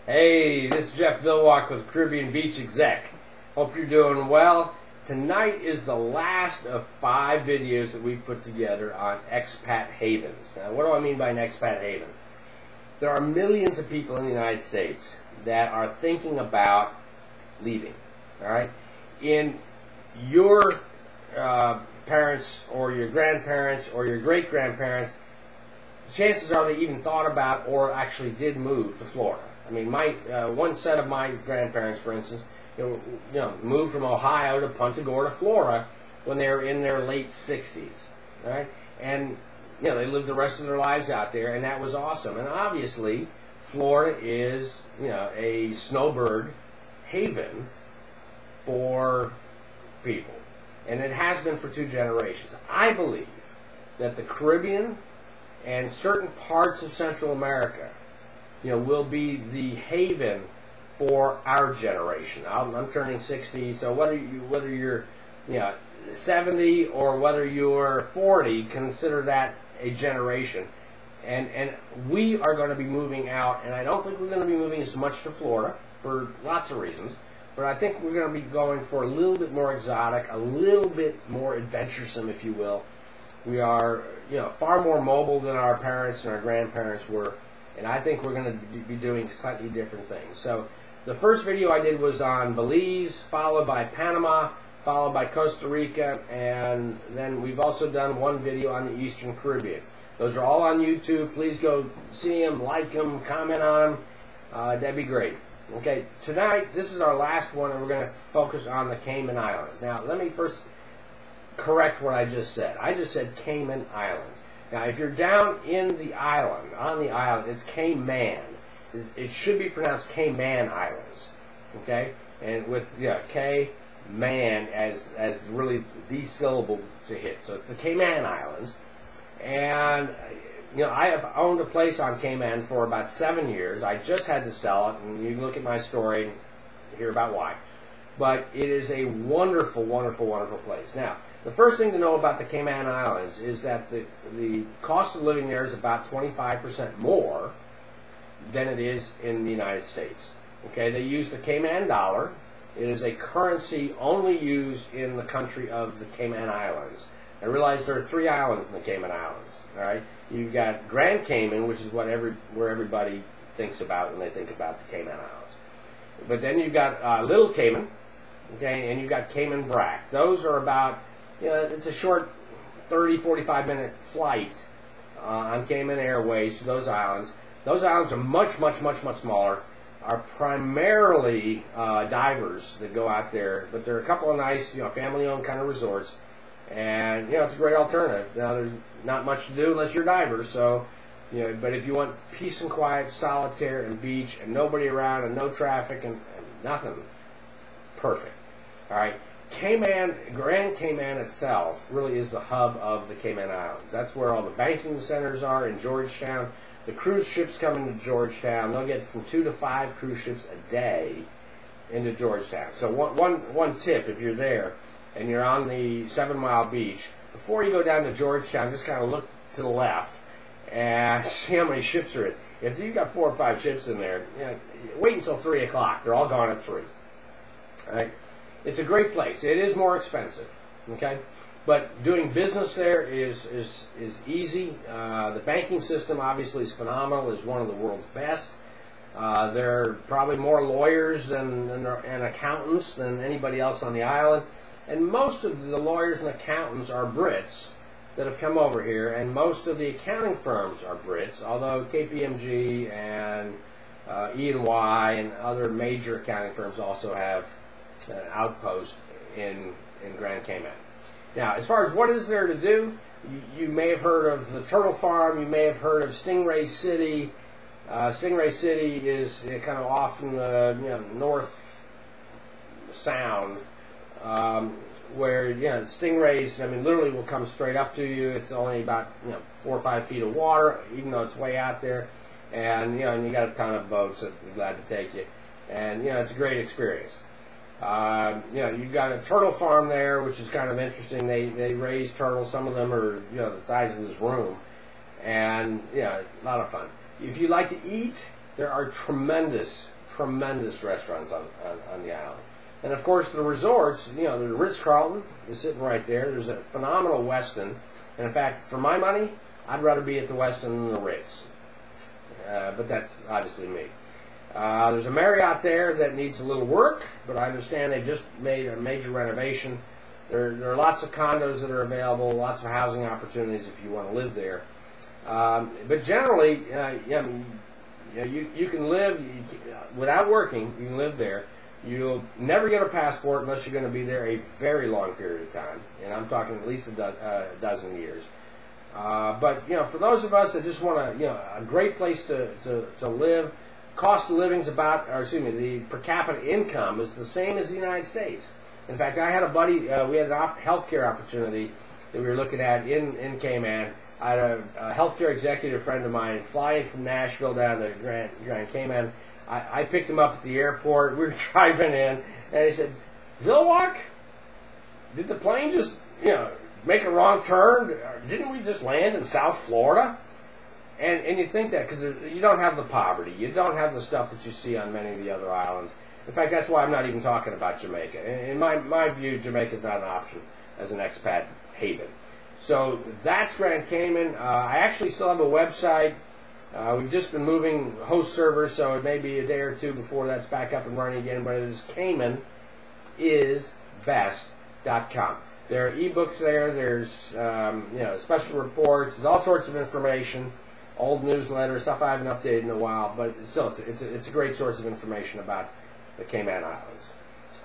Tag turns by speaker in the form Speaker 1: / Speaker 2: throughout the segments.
Speaker 1: Hey, this is Jeff Bilwalk with Caribbean Beach Exec. Hope you're doing well. Tonight is the last of 5 videos that we've put together on Expat Havens. Now, what do I mean by an expat haven? There are millions of people in the United States that are thinking about leaving. All right, in your parents or your grandparents or your great-grandparents, chances are they even thought about or actually did move to Florida. I mean, one set of my grandparents, for instance, moved from Ohio to Punta Gorda, Florida, when they were in their late 60s. Right, and they lived the rest of their lives out there, and that was awesome. And obviously, Florida is a snowbird haven for people, and it has been for 2 generations. I believe that the Caribbean and certain parts of Central America, will be the haven for our generation. I'm turning 60, so whether you're 70 or whether you're 40, consider that a generation. And we are going to be moving out, and I don't think we're going to be moving as much to Florida for lots of reasons, but I think we're going to be going for a little bit more exotic, a little bit more adventuresome, if you will. We are, far more mobile than our parents and our grandparents were, and I think we're going to be doing slightly different things. So the first video I did was on Belize, followed by Panama, followed by Costa Rica, and then we've also done one video on the Eastern Caribbean. Those are all on YouTube. Please go see them, like them, comment on them. That'd be great. Okay, tonight, this is our last one, and we're going to focus on the Cayman Islands. Now, let me first correct what I just said. I just said Cayman Islands. Now, if you're down in the island, on the island, it's Cayman. It should be pronounced Cayman Islands, okay? And with Cayman as really the syllable to hit. So it's the Cayman Islands. And I have owned a place on Cayman for about 7 years. I just had to sell it, and you can look at my story and hear about why. But it is a wonderful, wonderful, wonderful place. Now, the first thing to know about the Cayman Islands is that the cost of living there is about 25% more than it is in the United States. Okay, they use the Cayman dollar. It is a currency only used in the country of the Cayman Islands. I realize there are 3 islands in the Cayman Islands. All right, you've got Grand Cayman, which is where everybody thinks about when they think about the Cayman Islands. But then you've got Little Cayman, okay, and you've got Cayman Brac. Those are about, it's a short 30, 45-minute flight on Cayman Airways to those islands. Those islands are much, much, much, much smaller, are primarily divers that go out there, but there are a couple of nice, family-owned kind of resorts, and, it's a great alternative. Now, there's not much to do unless you're divers, so, but if you want peace and quiet, solitaire, and beach, and nobody around, and no traffic, and nothing, perfect. All right, Grand Cayman itself really is the hub of the Cayman Islands. That's where all the banking centers are in Georgetown. The cruise ships come into Georgetown. They'll get from 2 to 5 cruise ships a day into Georgetown. So one tip, if you're there and you're on the 7 Mile Beach, before you go down to Georgetown, just kind of look to the left and see how many ships are in. If you've got 4 or 5 ships in there, wait until 3 o'clock. They're all gone at 3. All right? It's a great place. It is more expensive, okay? But doing business there is easy. The banking system obviously is phenomenal. Is one of the world's best. There are probably more lawyers and accountants than anybody else on the island. And most of the lawyers and accountants are Brits that have come over here, and most of the accounting firms are Brits, although KPMG and E&Y and other major accounting firms also have an outpost in Grand Cayman. Now, as far as what is there to do, you may have heard of the turtle farm. You may have heard of Stingray City. Stingray City is kind of off in the North Sound, where stingrays, literally will come straight up to you. It's only about 4 or 5 feet of water, even though it's way out there, and and you got a ton of boats that are glad to take you, and it's a great experience. You've got a turtle farm there, which is kind of interesting. They raise turtles. Some of them are the size of this room, and a lot of fun. If you like to eat, there are tremendous restaurants on the island. And of course, the resorts, the Ritz-Carlton is sitting right there. There's a phenomenal Westin. And in fact, for my money, I'd rather be at the Westin than the Ritz. But that's obviously me. There's a Marriott there that needs a little work, but I understand they just made a major renovation. There are lots of condos that are available, lots of housing opportunities if you want to live there. But generally, you can live without working. You can live there. You'll never get a passport unless you're going to be there a very long period of time, and I'm talking at least a dozen years. But for those of us that just want a great place to live, cost of living is the per capita income is the same as the United States. In fact, I had a buddy. We had a healthcare opportunity that we were looking at in Cayman. I had a healthcare executive friend of mine flying from Nashville down to Grand Cayman. I picked him up at the airport. We were driving in, and he said, "Vilwalk, did the plane just make a wrong turn? Didn't we just land in South Florida?" And you think that because you don't have the poverty, you don't have the stuff that you see on many of the other islands. In fact, that's why I'm not even talking about Jamaica. In my view, Jamaica is not an option as an expat haven. So that's Grand Cayman. I actually still have a website. We've just been moving host servers, so it may be a day or two before that's back up and running again, but it is CaymanIsBest.com. There are ebooks there. There's special reports. There's all sorts of information, old newsletters, stuff I haven't updated in a while, but still, it's a great source of information about the Cayman Islands.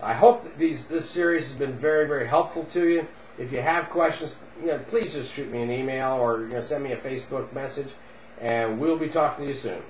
Speaker 1: I hope that this series has been very, very helpful to you. If you have questions, please just shoot me an email or send me a Facebook message, and we'll be talking to you soon.